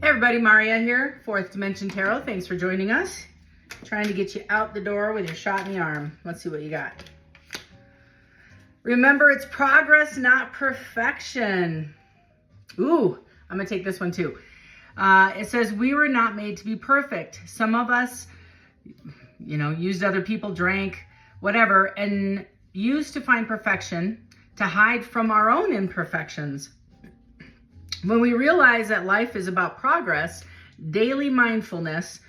Hey everybody, Maria here, Fourth Dimension Tarot. Thanks for joining us. Trying to get you out the door with your shot in the arm. Let's see what you got. Remember, it's progress, not perfection. Ooh, I'm gonna take this one too. It says, we were not made to be perfect. Some of us, used other people, drank, whatever, and used to find perfection to hide from our own imperfections. When we realize that life is about progress, daily mindfulness,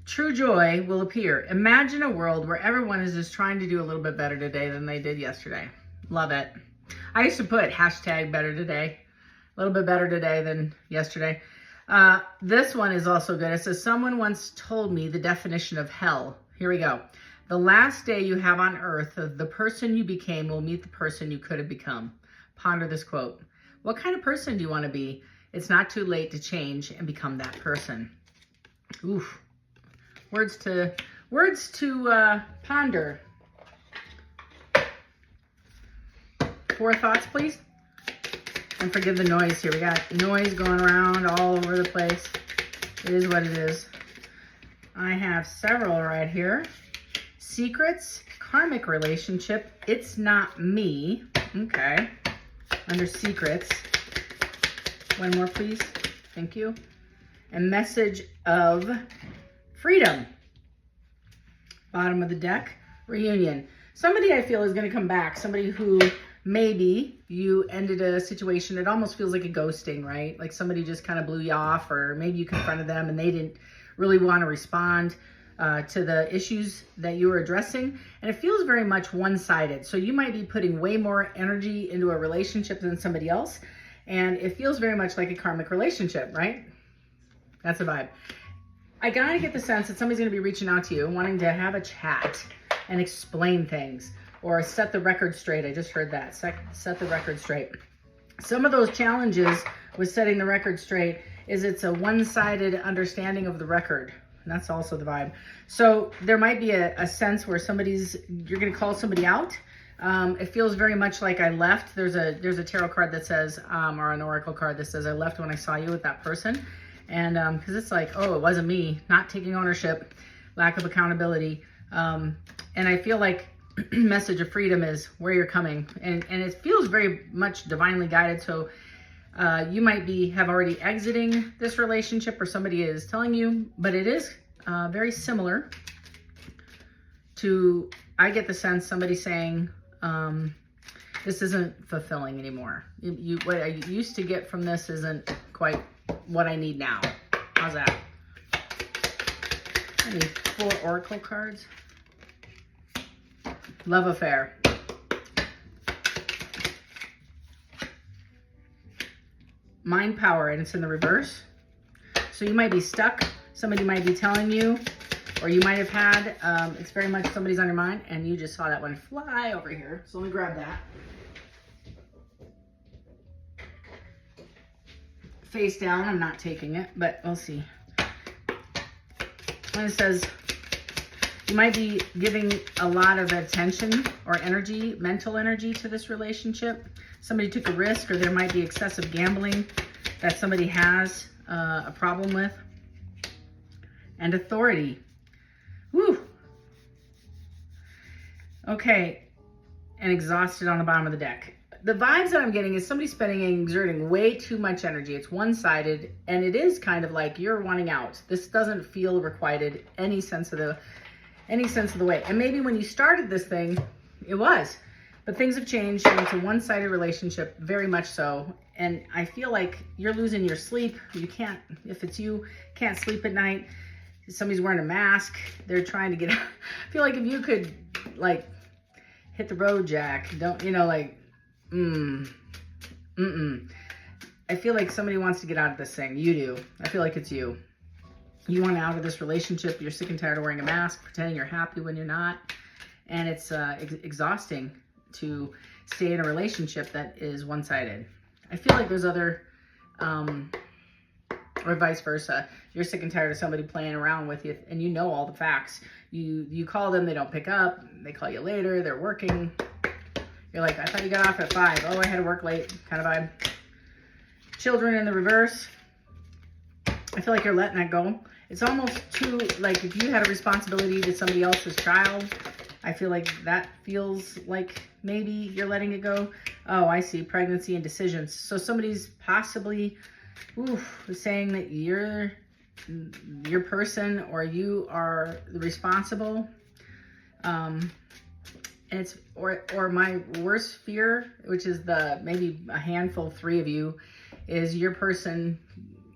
true joy will appear. Imagine a world where everyone is just trying to do a little bit better today than they did yesterday. Love it. I used to put hashtag better today, a little bit better today than yesterday. This one is also good. It says, someone once told me the definition of hell. Here we go. The last day you have on earth, the person you became will meet the person you could have become. Ponder this quote. What kind of person do you want to be? It's not too late to change and become that person. Oof. Words to ponder. 4 thoughts, please. And forgive the noise here. We got noise going around all over the place. It is what it is. I have several right here. Secrets, karmic relationship, it's not me. Okay. Under secrets. One more, please. Thank you. And message of freedom. Bottom of the deck. Reunion. Somebody I feel is going to come back. Somebody who maybe you ended a situation. It almost feels like a ghosting, right? Like somebody just kind of blew you off, or maybe you confronted them and they didn't really want to respond to the issues that you were addressing. And it feels very much one-sided. So you might be putting way more energy into a relationship than somebody else. And it feels very much like a karmic relationship, right? That's a vibe. I gotta get the sense that somebody's gonna be reaching out to you, wanting to have a chat and explain things or set the record straight. I just heard that, set the record straight. Some of those challenges with setting the record straight is it's a one-sided understanding of the record. And that's also the vibe. So there might be a sense where you're going to call somebody out. It feels very much like I left. There's a tarot card that says, or an oracle card that says, I left when I saw you with that person. And because it's like, oh, it wasn't me, not taking ownership, lack of accountability. And I feel like message of freedom is where you're coming. And it feels very much divinely guided. So you might have already exiting this relationship, or somebody is telling you, but it is very similar to, I get the sense somebody saying, this isn't fulfilling anymore. What I used to get from this isn't quite what I need now. How's that? I need 4 oracle cards. Love affair. Mind power, and it's in the reverse. So you might be stuck. Somebody might be telling you, or you might have had, it's very much somebody's on your mind, and you just saw that one fly over here. So let me grab that. Face down, I'm not taking it, but we'll see. And it says, you might be giving a lot of attention or energy, mental energy to this relationship. Somebody took a risk, or there might be excessive gambling that somebody has a problem with. And authority. Woo! Okay. And exhausted on the bottom of the deck. The vibes that I'm getting is somebody spending and exerting way too much energy. It's one-sided, and it is kind of like you're wanting out. This doesn't feel requited any sense of the way. And maybe when you started this thing, it was. But things have changed, and it's a one-sided relationship, very much so. And I feel like you're losing your sleep. You can't, if it's you, can't sleep at night. Somebody's wearing a mask. They're trying to get out. I feel like if you could, like, hit the road, Jack. Don't, I feel like somebody wants to get out of this thing. You do. I feel like it's you. You want out of this relationship. You're sick and tired of wearing a mask, pretending you're happy when you're not. And it's exhausting to stay in a relationship that is one-sided. I feel like there's other, or vice versa. You're sick and tired of somebody playing around with you, and you know all the facts. You call them, they don't pick up. They call you later, they're working. You're like, I thought you got off at 5. Oh, I had to work late, kind of vibe. Children in the reverse. I feel like you're letting that go. It's almost too, like if you had a responsibility to somebody else's child, I feel like that feels like maybe you're letting it go. Oh, I see. Pregnancy and decisions. So somebody's possibly saying that you're your person or you are responsible. It's or my worst fear, which is the maybe a handful, 3 of you, is your person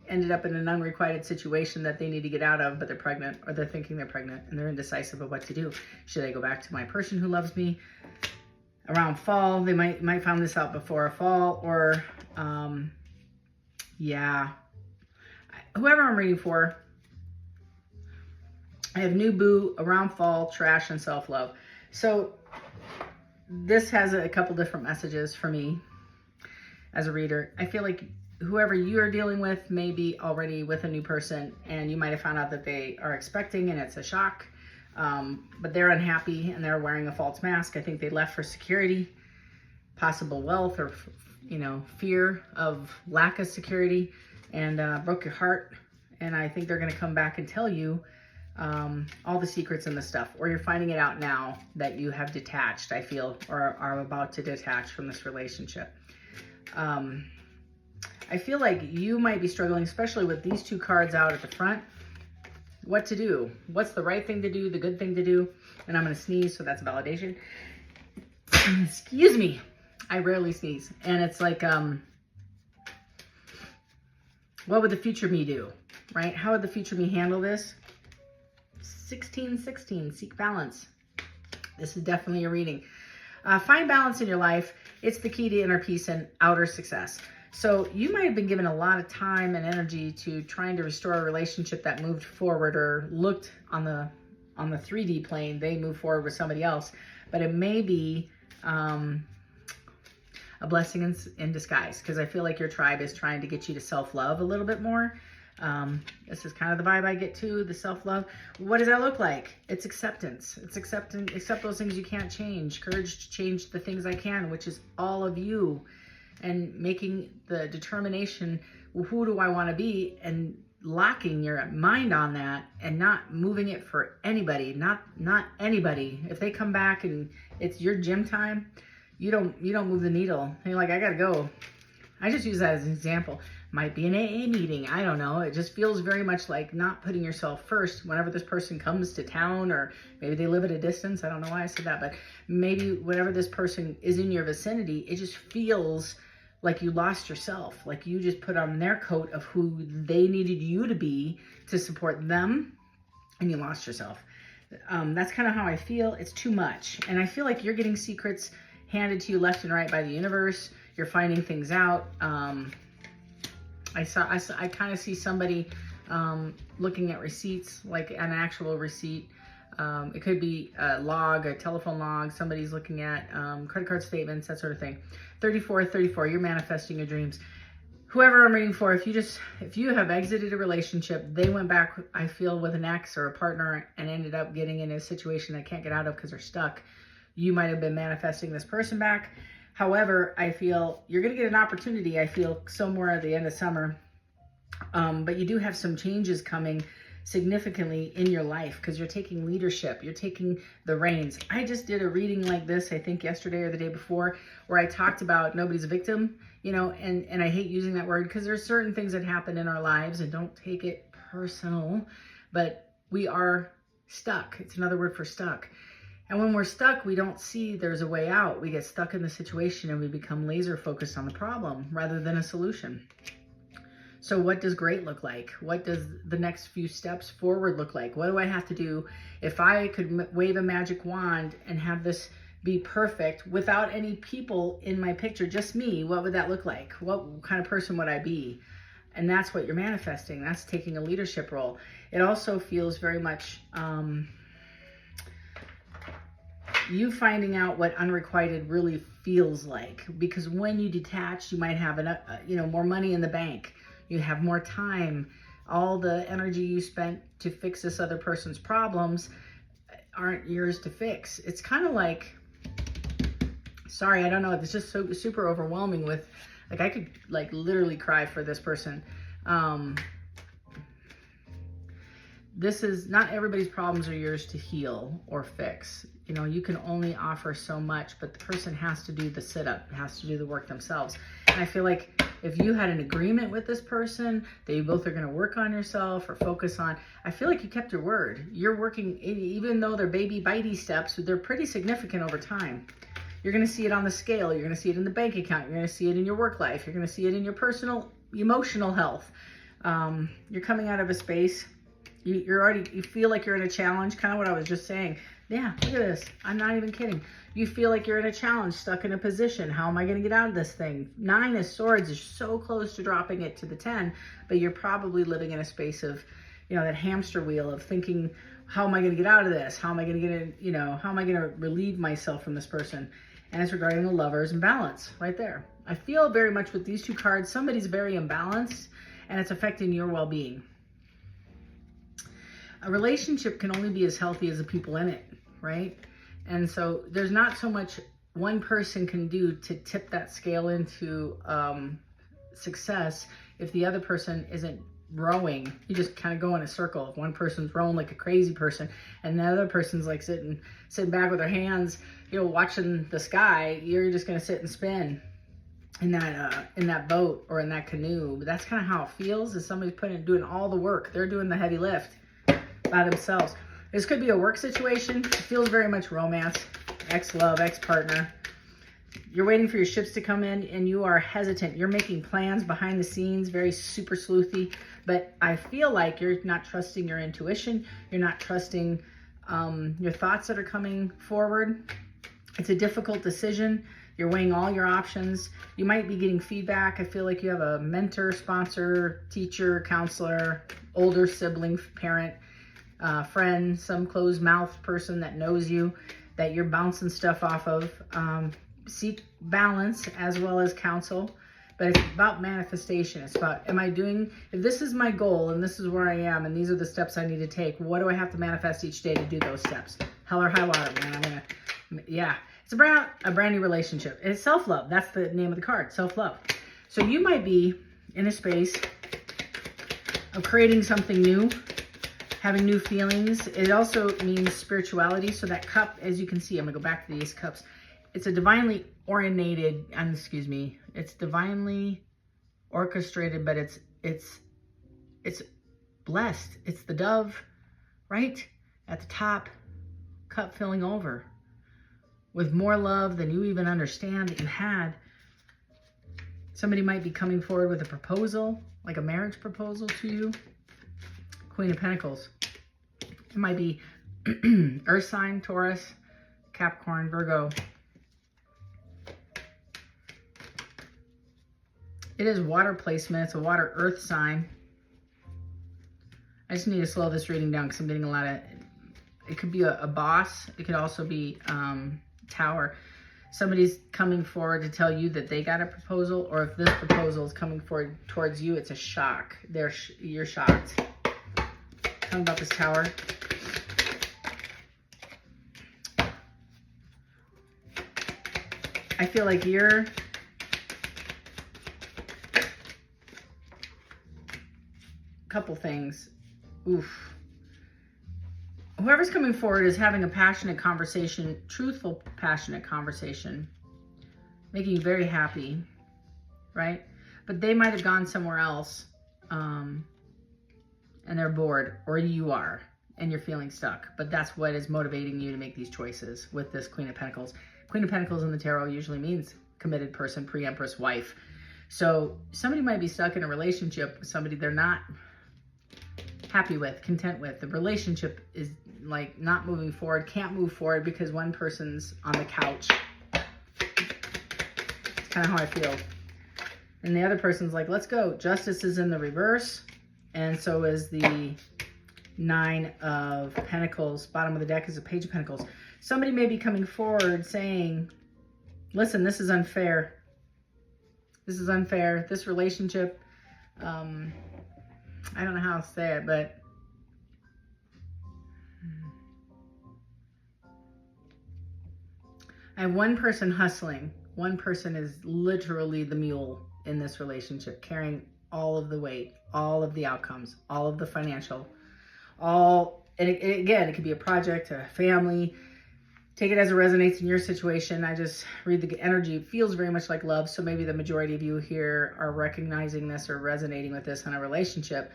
ended up in an unrequited situation that they need to get out of, but they're pregnant, or they're thinking they're pregnant and they're indecisive of what to do. Should I go back to my person who loves me around fall? They might find this out before fall, or yeah, whoever I'm reading for. I have new boo, around fall, trash, and self-love. So this has a couple different messages for me as a reader. I feel like whoever you are dealing with may be already with a new person, and you might have found out that they are expecting and it's a shock, but they're unhappy and they're wearing a false mask. I think they left for security, possible wealth, or fear of lack of security, and broke your heart. And I think they're going to come back and tell you all the secrets and the stuff, or you're finding it out now that you have detached, I feel, or are about to detach from this relationship. I feel like you might be struggling, especially with these 2 cards out at the front. What to do? What's the right thing to do, the good thing to do? And I'm going to sneeze, so that's validation. Excuse me. I rarely sneeze. And it's like, what would the future me do? Right? How would the future me handle this? 1616, seek balance. This is definitely a reading. Find balance in your life. It's the key to inner peace and outer success. So you might have been given a lot of time and energy to trying to restore a relationship that moved forward, or looked on the 3D plane. They moved forward with somebody else, but it may be a blessing in disguise, because I feel like your tribe is trying to get you to self-love a little bit more. This is kind of the vibe I get too, the self-love. What does that look like? It's acceptance. It's accept those things you can't change. Courage to change the things I can, which is all of you. And making the determination, who do I want to be, and locking your mind on that and not moving it for anybody, not anybody. If they come back and it's your gym time, you don't move the needle. And you're like, I gotta go. I just use that as an example. Might be an AA meeting. I don't know. It just feels very much like not putting yourself first whenever this person comes to town, or maybe they live at a distance. I don't know why I said that, but maybe whenever this person is in your vicinity, it just feels like you lost yourself. Like you just put on their coat of who they needed you to be to support them, and you lost yourself. That's kind of how I feel. It's too much. And I feel like you're getting secrets handed to you left and right by the universe. You're finding things out. I kind of see somebody looking at receipts, like an actual receipt. It could be a log, a telephone log. Somebody's looking at credit card statements, that sort of thing. 34, you're manifesting your dreams. Whoever I'm reading for, if you have exited a relationship, they went back, I feel, with an ex or a partner and ended up getting in a situation they can't get out of because they're stuck. You might have been manifesting this person back. However, I feel you're going to get an opportunity, I feel, somewhere at the end of summer. But you do have some changes coming significantly in your life, because you're taking leadership. You're taking the reins. I just did a reading like this, I think yesterday or the day before, where I talked about nobody's a victim, and I hate using that word, because there's certain things that happen in our lives, and don't take it personal, but we are stuck. It's another word for stuck. And when we're stuck, we don't see there's a way out. We get stuck in the situation and we become laser focused on the problem rather than a solution. So what does great look like? What does the next few steps forward look like? What do I have to do? If I could wave a magic wand and have this be perfect without any people in my picture, just me, what would that look like? What kind of person would I be? And that's what you're manifesting. That's taking a leadership role. It also feels very much you finding out what unrequited really feels like, because when you detach, you might have more money in the bank. You have more time. All the energy you spent to fix this other person's problems aren't yours to fix. It's kind of like, sorry, I don't know. It's just so super overwhelming with, like, I could like literally cry for this person. this is not everybody's problems are yours to heal or fix. You know, you can only offer so much, but the person has to do the sit-up, has to do the work themselves. And I feel like if you had an agreement with this person that you both are going to work on yourself or focus on, I feel like you kept your word. You're working, even though they're baby bitey steps, they're pretty significant over time. You're going to see it on the scale. You're going to see it in the bank account. You're going to see it in your work life. You're going to see it in your personal, emotional health. You're coming out of a space. You feel like you're in a challenge, kind of what I was just saying. Yeah, look at this. I'm not even kidding. You feel like you're in a challenge, stuck in a position. How am I going to get out of this thing? 9 of Swords is so close to dropping it to the 10, but you're probably living in a space of, you know, that hamster wheel of thinking, how am I going to get out of this? How am I going to get in, you know, how am I going to relieve myself from this person? And it's regarding the Lovers and balance right there. I feel very much with these two cards, somebody's very imbalanced and it's affecting your well-being. A relationship can only be as healthy as the people in it, right? And so there's not so much one person can do to tip that scale into success if the other person isn't rowing. You just kind of go in a circle. If one person's rowing like a crazy person and the other person's like sitting back with their hands, you know, watching the sky, you're just going to sit and spin in that boat or in that canoe. But that's kind of how it feels, is somebody's doing all the work. They're doing the heavy lift by themselves. This could be a work situation. It feels very much romance, ex-love, ex-partner. You're waiting for your ships to come in and you are hesitant. You're making plans behind the scenes, very super sleuthy. But I feel like you're not trusting your intuition. You're not trusting your thoughts that are coming forward. It's a difficult decision. You're weighing all your options. You might be getting feedback. I feel like you have a mentor, sponsor, teacher, counselor, older sibling, parent, friend, some closed mouth person that knows you, that you're bouncing stuff off of. Seek balance as well as counsel, but it's about manifestation. It's about, if this is my goal and this is where I am and these are the steps I need to take, what do I have to manifest each day to do those steps? Hell or high water, man. It's about a brand new relationship. It's self-love. That's the name of the card, self-love. So you might be in a space of creating something new, having new feelings. It also means spirituality. So that cup, as you can see, I'm gonna go back to these cups. It's a divinely it's divinely orchestrated, but it's blessed. It's the dove, right? At the top, cup filling over with more love than you even understand that you had. Somebody might be coming forward with a proposal, like a marriage proposal to you. Queen of Pentacles. It might be Earth sign, Taurus, Capricorn, Virgo. It is water placement. It's a water earth sign. I just need to slow this reading down because I'm getting a lot of, it could be a boss. It could also be tower. Somebody's coming forward to tell you that they got a proposal, or if this proposal is coming forward towards you, it's a shock. You're shocked. Tell me about this tower. I feel like you're couple things. Oof. Whoever's coming forward is having a passionate conversation, truthful, passionate conversation, making you very happy, right? But they might have gone somewhere else, and they're bored, or you are, and you're feeling stuck. But that's what is motivating you to make these choices with this Queen of Pentacles. Queen of Pentacles in the tarot usually means committed person, pre-empress, wife. So somebody might be stuck in a relationship with somebody they're not happy with, content with. The relationship is like not moving forward, can't move forward because one person's on the couch. It's kind of how I feel. And the other person's like, let's go. Justice is in the reverse. And so is the 9 of Pentacles. Bottom of the deck is a Page of Pentacles. Somebody may be coming forward saying, listen, this is unfair. This is unfair. This relationship, I don't know how to say it, but I have one person hustling. One person is literally the mule in this relationship, carrying all of the weight, all of the outcomes, all of the financial. And again, it could be a project, a family. Take it as it resonates in your situation. I just read the energy. It feels very much like love. So maybe the majority of you here are recognizing this or resonating with this in a relationship,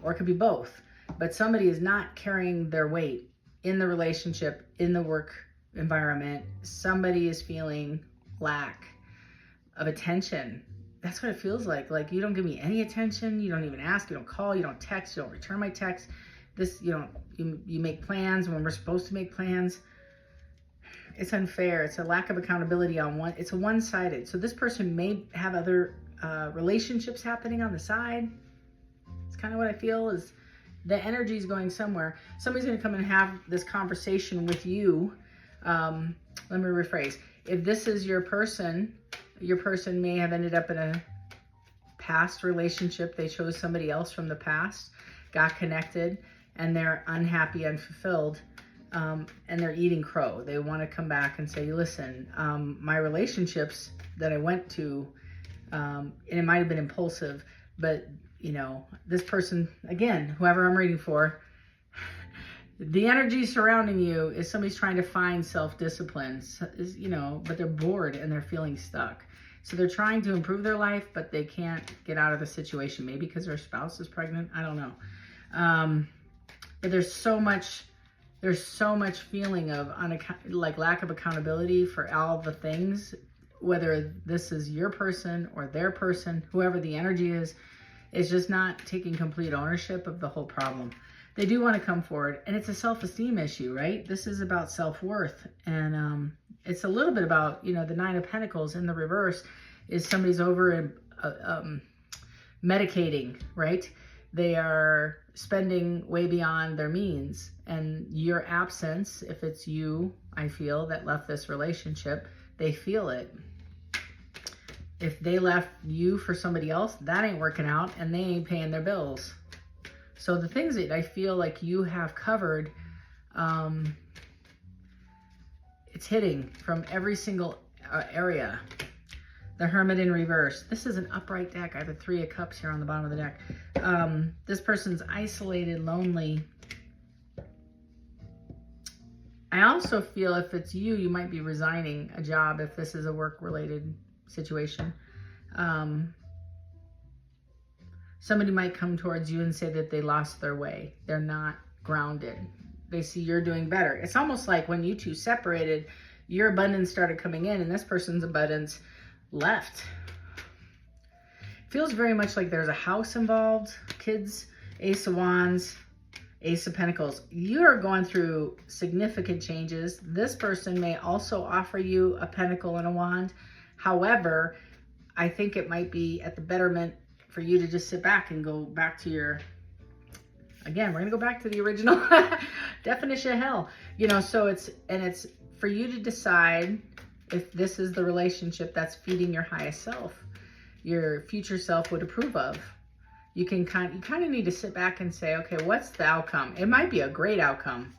or it could be both. But somebody is not carrying their weight in the relationship, in the work environment. Somebody is feeling lack of attention. That's what it feels like. Like, you don't give me any attention. You don't even ask. You don't call. You don't text. You don't return my text. You make plans when we're supposed to make plans. It's unfair. It's a lack of accountability on one. It's a one-sided. So this person may have other relationships happening on the side. It's kind of what I feel is the energy is going somewhere. Somebody's going to come and have this conversation with you. Let me rephrase. If this is your person may have ended up in a past relationship. They chose somebody else from the past, got connected, and they're unhappy, unfulfilled, and they're eating crow. They want to come back and say, listen, my relationships that I went to, and it might have been impulsive, but this person, again, whoever I'm reading for, the energy surrounding you is somebody's trying to find self-discipline, but they're bored and they're feeling stuck. So they're trying to improve their life, but they can't get out of the situation. Maybe because their spouse is pregnant. I don't know. But there's so much feeling of lack of accountability for all the things, whether this is your person or their person, whoever the energy is just not taking complete ownership of the whole problem. They do want to come forward, and it's a self-esteem issue, right? This is about self-worth, and it's a little bit about, the Nine of Pentacles in the reverse is somebody's over medicating, right? They are spending way beyond their means, and your absence, if it's you, I feel, that left this relationship, they feel it. If they left you for somebody else, that ain't working out, and they ain't paying their bills. So the things that I feel like you have covered, it's hitting from every single area. The Hermit in reverse. This is an upright deck. I have a Three of Cups here on the bottom of the deck. This person's isolated, lonely. I also feel if it's you, you might be resigning a job if this is a work-related situation. Somebody might come towards you and say that they lost their way. They're not grounded. They see you're doing better. It's almost like when you two separated, your abundance started coming in and this person's abundance left. Feels very much like there's a house involved. Kids, Ace of Wands, Ace of Pentacles. You are going through significant changes. This person may also offer you a pentacle and a wand. However, I think it might be at the betterment for you to just sit back and go back to your, again, we're going to go back to the original definition of hell. So it's for you to decide if this is the relationship that's feeding your highest self, your future self would approve of. You kind of need to sit back and say, okay, what's the outcome? It might be a great outcome,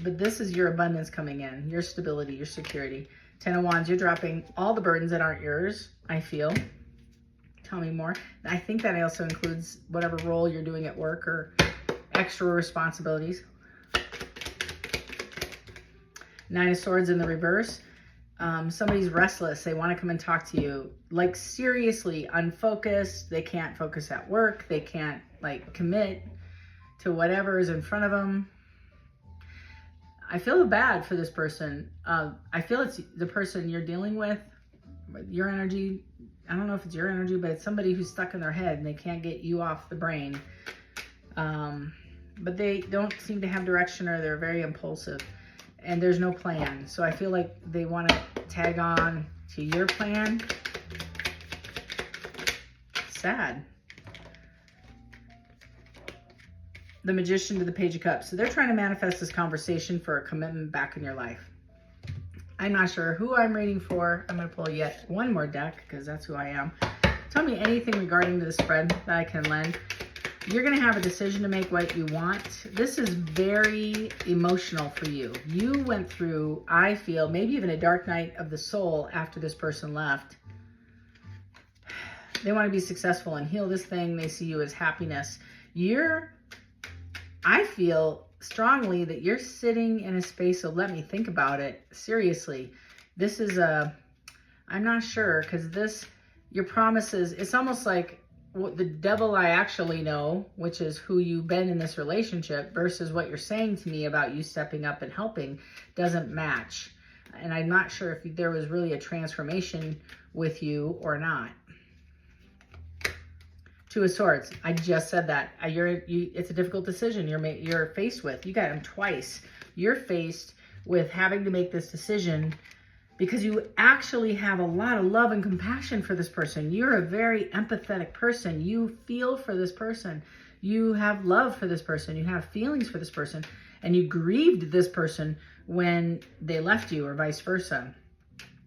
but this is your abundance coming in, your stability, your security. Ten of Wands, you're dropping all the burdens that aren't yours, I feel. Tell me more. I think that also includes whatever role you're doing at work or extra responsibilities. Nine of Swords in the reverse. Somebody's restless. They want to come and talk to you. Like, seriously unfocused. They can't focus at work. They can't commit to whatever is in front of them. I feel bad for this person. I feel it's the person you're dealing with. Your energy, I don't know if it's your energy, but it's somebody who's stuck in their head and they can't get you off the brain. But they don't seem to have direction, or they're very impulsive. And there's no plan. So I feel like they want to tag on to your plan. Sad. The Magician to the Page of Cups. So they're trying to manifest this conversation for a commitment back in your life. I'm not sure who I'm reading for. I'm going to pull yet one more deck because that's who I am. Tell me anything regarding to the spread that I can lend. You're going to have a decision to make what you want. This is very emotional for you. You went through, I feel, maybe even a dark night of the soul after this person left. They want to be successful and heal this thing. They see you as happiness. You're I feel strongly that you're sitting in a space of, let me think about it. Seriously, this is I'm not sure, because your promises, it's almost like what the devil I actually know, which is who you've been in this relationship, versus what you're saying to me about you stepping up and helping, doesn't match. And I'm not sure if there was really a transformation with you or not. Two of Swords. I just said that. It's a difficult decision you're faced with. You got him twice. You're faced with having to make this decision because you actually have a lot of love and compassion for this person. You're a very empathetic person. You feel for this person. You have love for this person. You have feelings for this person. And you grieved this person when they left you, or vice versa.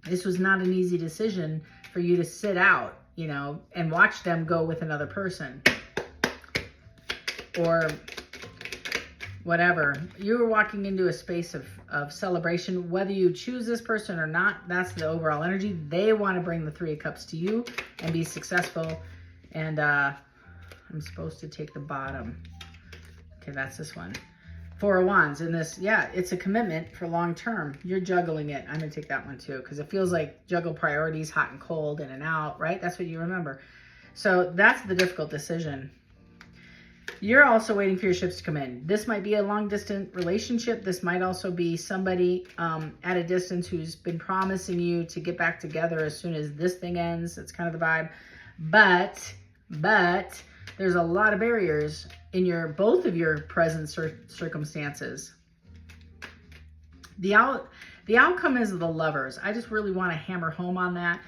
This was not an easy decision for you to sit out, and watch them go with another person. Or whatever. You were walking into a space of celebration. Whether you choose this person or not, that's the overall energy. They want to bring the Three of Cups to you and be successful. And I'm supposed to take the bottom. Okay, that's this one. Four of Wands. In this, yeah, it's a commitment for long term. You're juggling it. I'm going to take that one too, because it feels like juggle priorities, hot and cold, in and out, right? That's what you remember. So that's the difficult decision. You're also waiting for your ships to come in. This might be a long-distance relationship. This might also be somebody at a distance who's been promising you to get back together as soon as this thing ends. That's kind of the vibe. But there's a lot of barriers in both of your present circumstances. The outcome is the Lovers. I just really want to hammer home on that.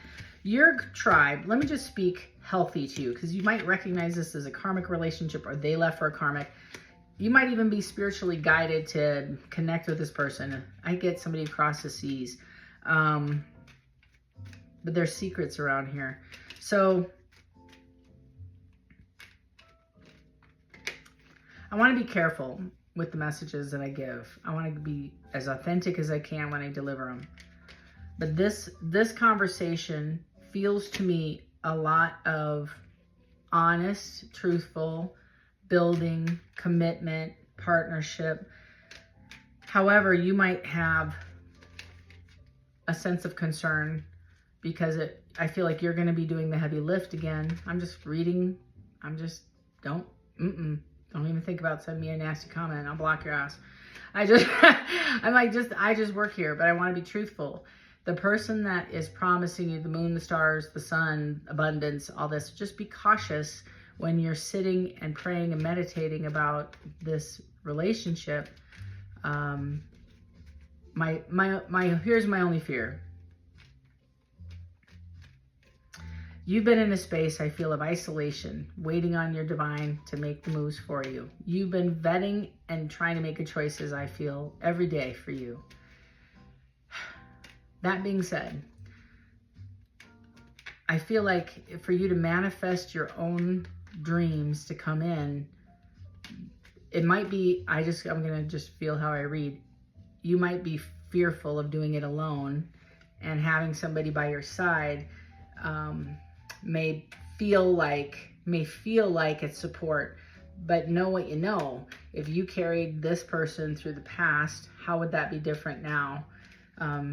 Your tribe, let me just speak healthy to you, because you might recognize this as a karmic relationship, or they left for a karmic. You might even be spiritually guided to connect with this person. I get somebody across the seas. But there's secrets around here. So I want to be careful with the messages that I give. I want to be as authentic as I can when I deliver them. But this conversation feels to me a lot of honest, truthful, building, commitment, partnership. However, you might have a sense of concern because I feel like you're going to be doing the heavy lift again. I'm just reading. Don't even think about sending me a nasty comment. I'll block your ass. I just work here, but I want to be truthful. The person that is promising you the moon, the stars, the sun, abundance, all this, just be cautious when you're sitting and praying and meditating about this relationship. Here's my only fear. You've been in a space, I feel, of isolation, waiting on your divine to make the moves for you. You've been vetting and trying to make good choices, I feel, every day for you. That being said, I feel like for you to manifest your own dreams to come in, it might be, I'm going to just feel how I read. You might be fearful of doing it alone, and having somebody by your side may feel like it's support. But know what you know. If you carried this person through the past, how would that be different now?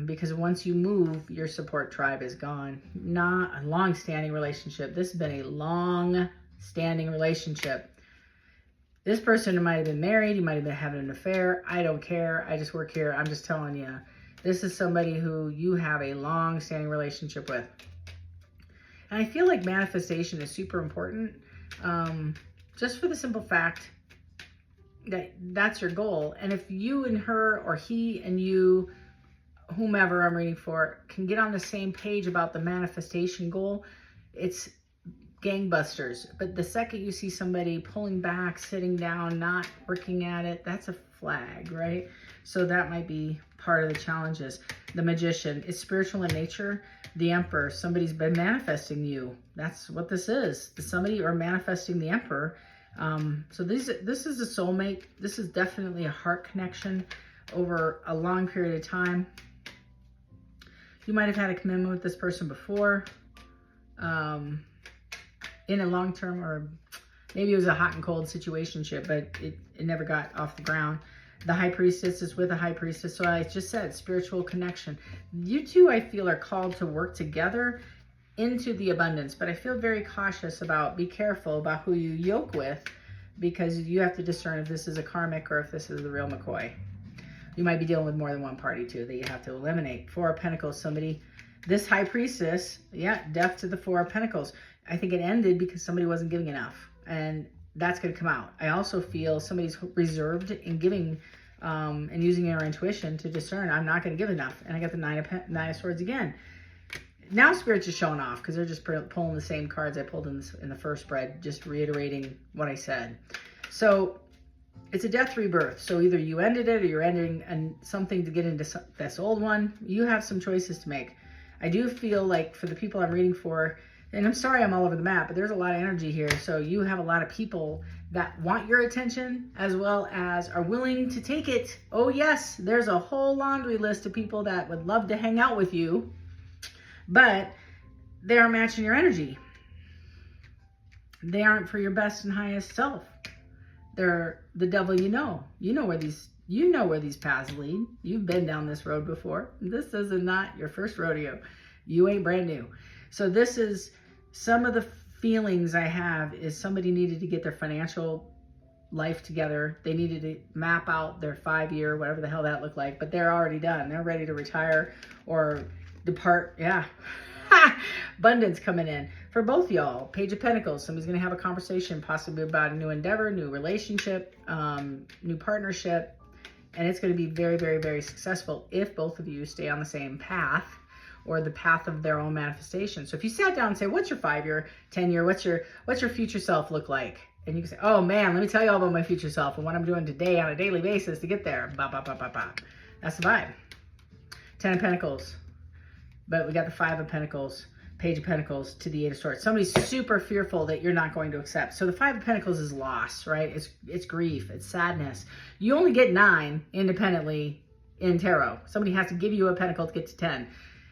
Because once you move, your support tribe is gone. Not a long-standing relationship. This has been a long-standing relationship. This person might have been married. You might have been having an affair. I don't care. I just work here. I'm just telling you. This is somebody who you have a long-standing relationship with. And I feel like manifestation is super important. Just for the simple fact that that's your goal. And if you and her, or he and you, whomever I'm reading for, can get on the same page about the manifestation goal, it's gangbusters. But the second you see somebody pulling back, sitting down, not working at it, that's a flag, right? So that might be part of the challenges. The Magician is spiritual in nature. The Emperor, somebody's been manifesting you. That's what this is. Somebody or manifesting the Emperor. So this is a soulmate. This is definitely a heart connection over a long period of time. You might have had a commitment with this person before, in a long-term or Maybe it was a hot and cold situationship, but it never got off the ground. The High Priestess is with a High Priestess. So I just said spiritual connection. You two, I feel, are called to work together into the abundance. But I feel very cautious about, be careful about who you yoke with, because you have to discern if this is a karmic or if this is the real McCoy. You might be dealing with more than one party too that you have to eliminate. Four of Pentacles, somebody, this High Priestess, yeah, death to the Four of Pentacles. I think it ended because somebody wasn't giving enough. And that's going to come out. I also feel somebody's reserved in giving and using your intuition to discern, I'm not going to give enough. And I got the Nine of Swords again. Now Spirit's just showing off because they're just pulling the same cards I pulled in the first spread, just reiterating what I said. So it's a death rebirth. So either you ended it or you're ending something to get into this old one. You have some choices to make. I do feel like for the people I'm reading for, and I'm sorry I'm all over the map, but there's a lot of energy here. So you have a lot of people that want your attention as well as are willing to take it. Oh yes, there's a whole laundry list of people that would love to hang out with you, but they aren't matching your energy. They aren't for your best and highest self. They're the devil you know. You know where these paths lead. You've been down this road before. This is not your first rodeo. You ain't brand new. So this is some of the feelings I have is somebody needed to get their financial life together. They needed to map out their 5-year, whatever the hell that looked like, but they're already done. They're ready to retire or depart. Yeah. Abundance coming in for both y'all. Page of Pentacles. Somebody's going to have a conversation possibly about a new endeavor, new relationship, new partnership. And it's going to be very, very, very successful if both of you stay on the same path or the path of their own manifestation. So if you sat down and say, what's your 5-year, 10-year, what's your future self look like? And you can say, oh man, let me tell you all about my future self and what I'm doing today on a daily basis to get there. Ba, ba, ba, ba, ba. That's the vibe. 10 of Pentacles. But we got the 5 of Pentacles, Page of Pentacles to the 8 of Swords. Somebody's super fearful that you're not going to accept. So the 5 of Pentacles is loss, right? It's grief, it's sadness. You only get 9 independently in tarot. Somebody has to give you a pentacle to get to 10.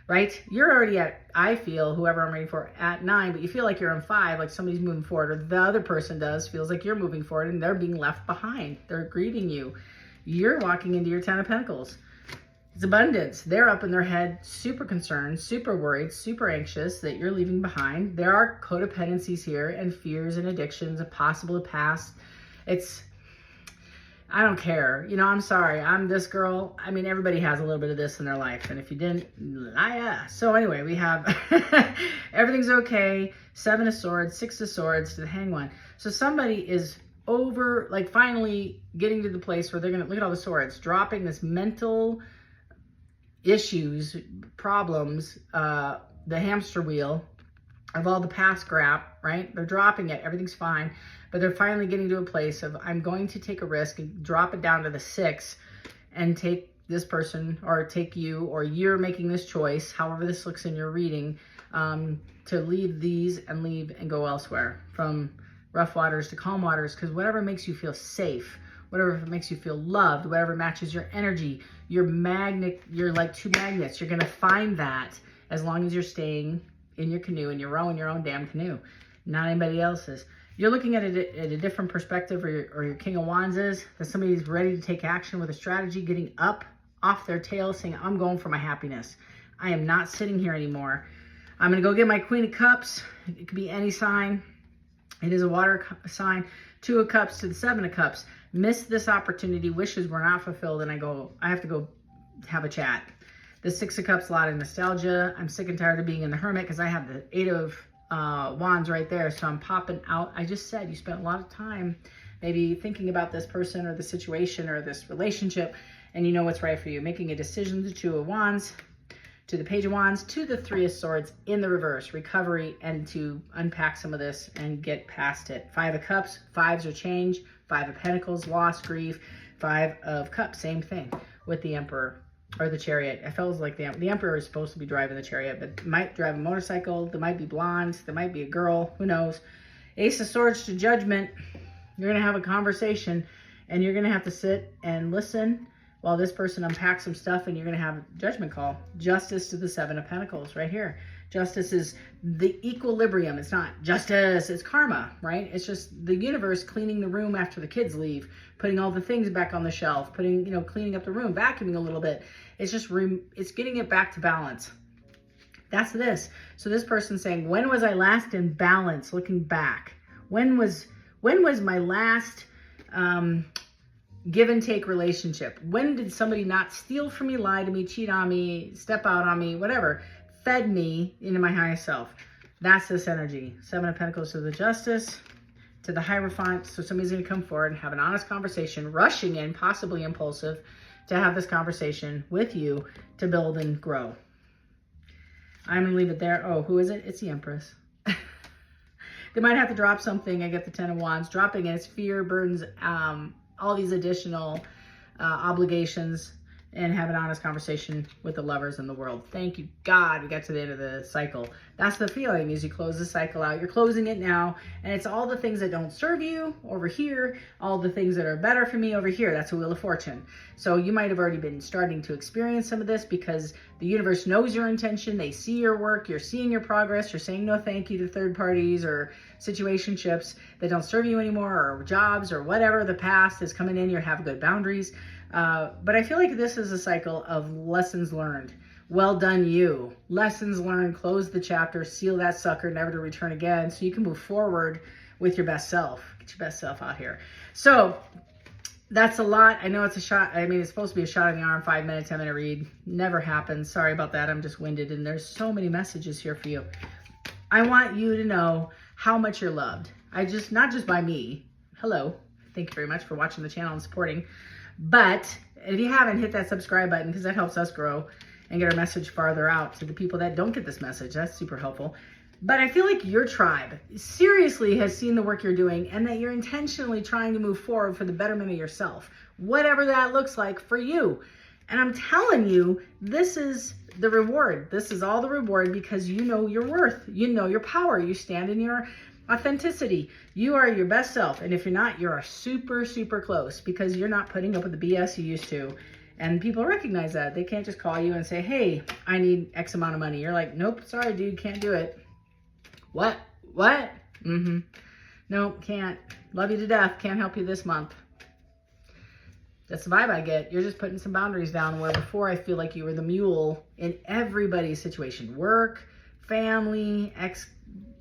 Right? You're already at, I feel, whoever I'm reading for, at 9, but you feel like you're on 5, like somebody's moving forward, or the other person feels like you're moving forward, and they're being left behind. They're grieving you. You're walking into your 10 of Pentacles. It's abundance. They're up in their head, super concerned, super worried, super anxious that you're leaving behind. There are codependencies here, and fears and addictions, a possible past. I don't care. You know, I'm sorry. I'm this girl. I mean, everybody has a little bit of this in their life. And if you didn't, yeah. So anyway, we have everything's okay. 7 of Swords, 6 of Swords to the Hanged One. So somebody is over, like finally getting to the place where they're going to, look at all the swords, dropping this mental issues, problems, the hamster wheel of all the past crap, right? They're dropping it. Everything's fine. But they're finally getting to a place of, I'm going to take a risk and drop it down to the 6 and take this person or take you, or you're making this choice, however this looks in your reading, to leave these and leave and go elsewhere, from rough waters to calm waters, because whatever makes you feel safe, whatever makes you feel loved, whatever matches your energy, your magnet, you're like 2 magnets. You're going to find that as long as you're staying in your canoe and you're rowing your own damn canoe, not anybody else's. You're looking at it at a different perspective, or your King of Wands is, that somebody's ready to take action with a strategy, getting up off their tail, saying, I'm going for my happiness. I am not sitting here anymore. I'm going to go get my Queen of Cups. It could be any sign. It is a water sign. 2 of Cups to the 7 of Cups. Missed this opportunity. Wishes were not fulfilled. And I have to go have a chat. The 6 of Cups, a lot of nostalgia. I'm sick and tired of being in the Hermit because I have the 8 of Wands right there. So I'm popping out. I just said you spent a lot of time maybe thinking about this person or the situation or this relationship, and you know what's right for you. Making a decision. The 2 of Wands to the Page of Wands to the 3 of Swords in the reverse. Recovery, and to unpack some of this and get past it. 5 of Cups. 5s are change. 5 of Pentacles, loss, grief. 5 of Cups, same thing with the Emperor. Or the Chariot. I felt like the Emperor is supposed to be driving the Chariot, but might drive a motorcycle. There might be blondes. There might be a girl. Who knows? Ace of Swords to Judgment. You're going to have a conversation, and you're going to have to sit and listen while this person unpacks some stuff, and you're going to have a judgment call. Justice to the 7 of Pentacles right here. Justice is the equilibrium. It's not justice, it's karma, right? It's just the universe cleaning the room after the kids leave, putting all the things back on the shelf, putting, cleaning up the room, vacuuming a little bit. It's just, it's getting it back to balance. That's this. So this person's saying, when was I last in balance looking back? When was my last give and take relationship? When did somebody not steal from me, lie to me, cheat on me, step out on me, whatever, fed me into my highest self? That's this energy. 7 of Pentacles to the Justice, to the Hierophant. So somebody's going to come forward and have an honest conversation, rushing in, possibly impulsive, to have this conversation with you to build and grow. I'm going to leave it there. Oh, who is it? It's the Empress. They might have to drop something. I get the 10 of Wands. Dropping it. It's fear, burdens, all these additional obligations, and have an honest conversation with the lovers in the world. Thank you, God. We got to the end of the cycle. That's the feeling, as you close the cycle out. You're closing it now, and it's all the things that don't serve you over here, all the things that are better for me over here. That's a Wheel of Fortune. So you might have already been starting to experience some of this because the universe knows your intention. They see your work. You're seeing your progress. You're saying no thank you to third parties or situationships that don't serve you anymore, or jobs or whatever. The past is coming in. You have good boundaries. But I feel like this is a cycle of lessons learned. Well done, you. Lessons learned. Close the chapter. Seal that sucker, never to return again, so you can move forward with your best self. Get your best self out here. So that's a lot. I know it's a shot. I mean, it's supposed to be a shot in the arm. 5 minutes I'm going to read. Never happens. Sorry about that. I'm just winded, and there's so many messages here for you. I want you to know how much you're loved. Not just by me. Hello. Thank you very much for watching the channel and supporting. But if you haven't, hit that subscribe button, because that helps us grow and get our message farther out to the people that don't get this message. That's super helpful. But I feel like your tribe seriously has seen the work you're doing, and that you're intentionally trying to move forward for the betterment of yourself, whatever that looks like for you. And I'm telling you, this is the reward. This is all the reward, because you know your worth. You know your power. You stand in your authenticity. You are your best self. And if you're not, you're super, super close, because you're not putting up with the BS you used to. And people recognize that. They can't just call you and say, hey, I need X amount of money. You're like, nope, sorry, dude, can't do it. What? Nope, can't. Love you to death. Can't help you this month. That's the vibe I get. You're just putting some boundaries down, where before I feel like you were the mule in everybody's situation. Work, family,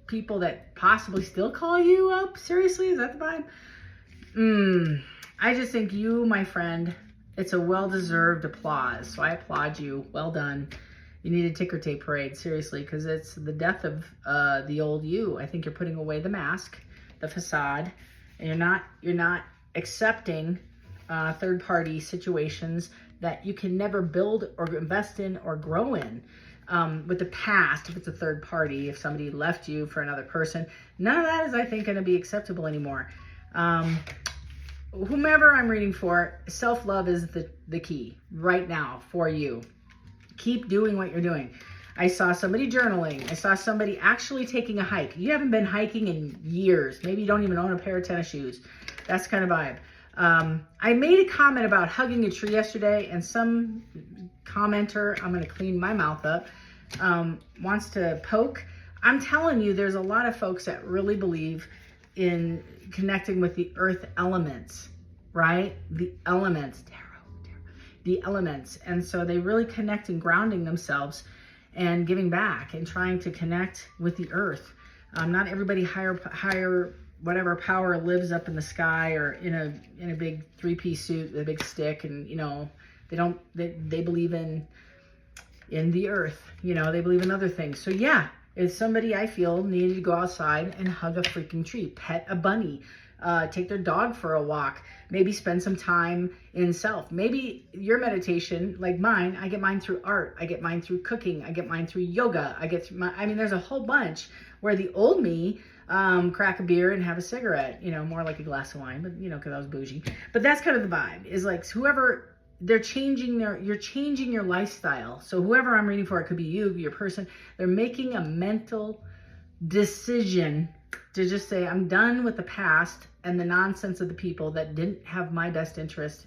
people that possibly still call you up. Seriously, is that the vibe? I just think you, my friend, it's a well-deserved applause. So I applaud you. Well done. You need a ticker tape parade, seriously, because it's the death of the old you. I think you're putting away the mask, the facade, and you're not accepting third-party situations that you can never build or invest in or grow in. With the past, if it's a third party, if somebody left you for another person, none of that is, I think, going to be acceptable anymore. Whomever I'm reading for, self-love is the key right now for you. Keep doing what you're doing. I saw somebody journaling. I saw somebody actually taking a hike. You haven't been hiking in years. Maybe you don't even own a pair of tennis shoes. That's kind of vibe. I made a comment about hugging a tree yesterday, and some commenter, I'm going to clean my mouth up, wants to poke. I'm telling you, there's a lot of folks that really believe in connecting with the earth elements, right? The elements, the elements. And so they really connect and grounding themselves and giving back and trying to connect with the earth. Not everybody higher whatever power lives up in the sky or in a big 3-piece suit with a big stick, and they believe in the earth, they believe in other things. So yeah, if somebody I feel needed to go outside and hug a freaking tree, pet a bunny, take their dog for a walk, maybe spend some time in self. Maybe your meditation, like mine, I get mine through art, I get mine through cooking, I get mine through yoga, there's a whole bunch where the old me crack a beer and have a cigarette, more like a glass of wine, but because I was bougie. But that's kind of the vibe, is like whoever, you're changing your lifestyle. So whoever I'm reading for, it could be you, your person, they're making a mental decision to just say, I'm done with the past and the nonsense of the people that didn't have my best interest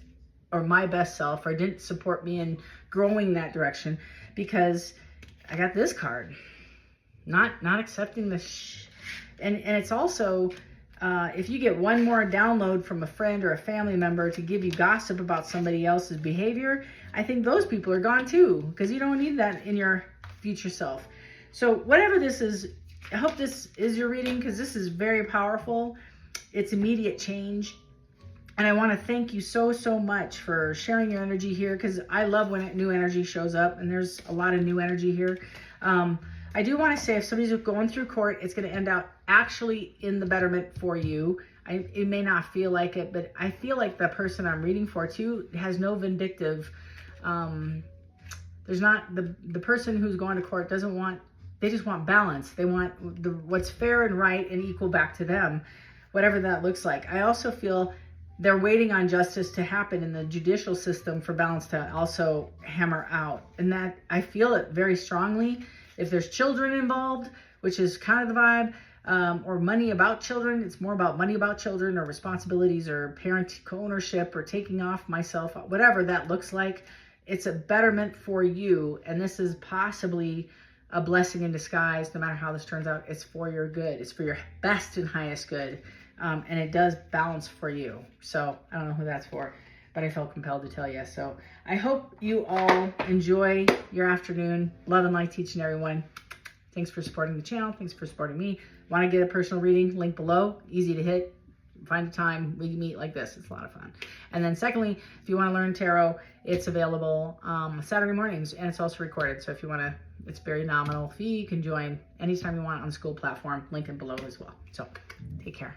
or my best self, or didn't support me in growing that direction, because I got this card. not accepting and it's also, if you get one more download from a friend or a family member to give you gossip about somebody else's behavior, I think those people are gone too, because you don't need that in your future self. So whatever this is, I hope this is your reading, because this is very powerful. It's immediate change. And I want to thank you so much for sharing your energy here, because I love when new energy shows up, and there's a lot of new energy here. I do want to say, if somebody's going through court, it's going to end out actually in the betterment for you. It may not feel like it, but I feel like the person I'm reading for too has no vindictive. There's not the person who's going to court doesn't want. They just want balance. They want what's fair and right and equal back to them, whatever that looks like. I also feel they're waiting on justice to happen in the judicial system for balance to also hammer out. And that, I feel it very strongly. If there's children involved, which is kind of the vibe, or money about children, it's more about money about children, or responsibilities, or parent ownership, or taking off myself, whatever that looks like, it's a betterment for you. And this is possibly a blessing in disguise. No matter how this turns out, it's for your good. It's for your best and highest good. And it does balance for you. So I don't know who that's for, but I felt compelled to tell you. So I hope you all enjoy your afternoon. Love and light to each and everyone. Thanks for supporting the channel. Thanks for supporting me. Want to get a personal reading? Link below. Easy to hit. Find a time. We can meet like this. It's a lot of fun. And then secondly, if you want to learn tarot, it's available Saturday mornings, and it's also recorded. So if you want to, it's very nominal fee. You can join anytime you want on the school platform. Link it below as well. So take care.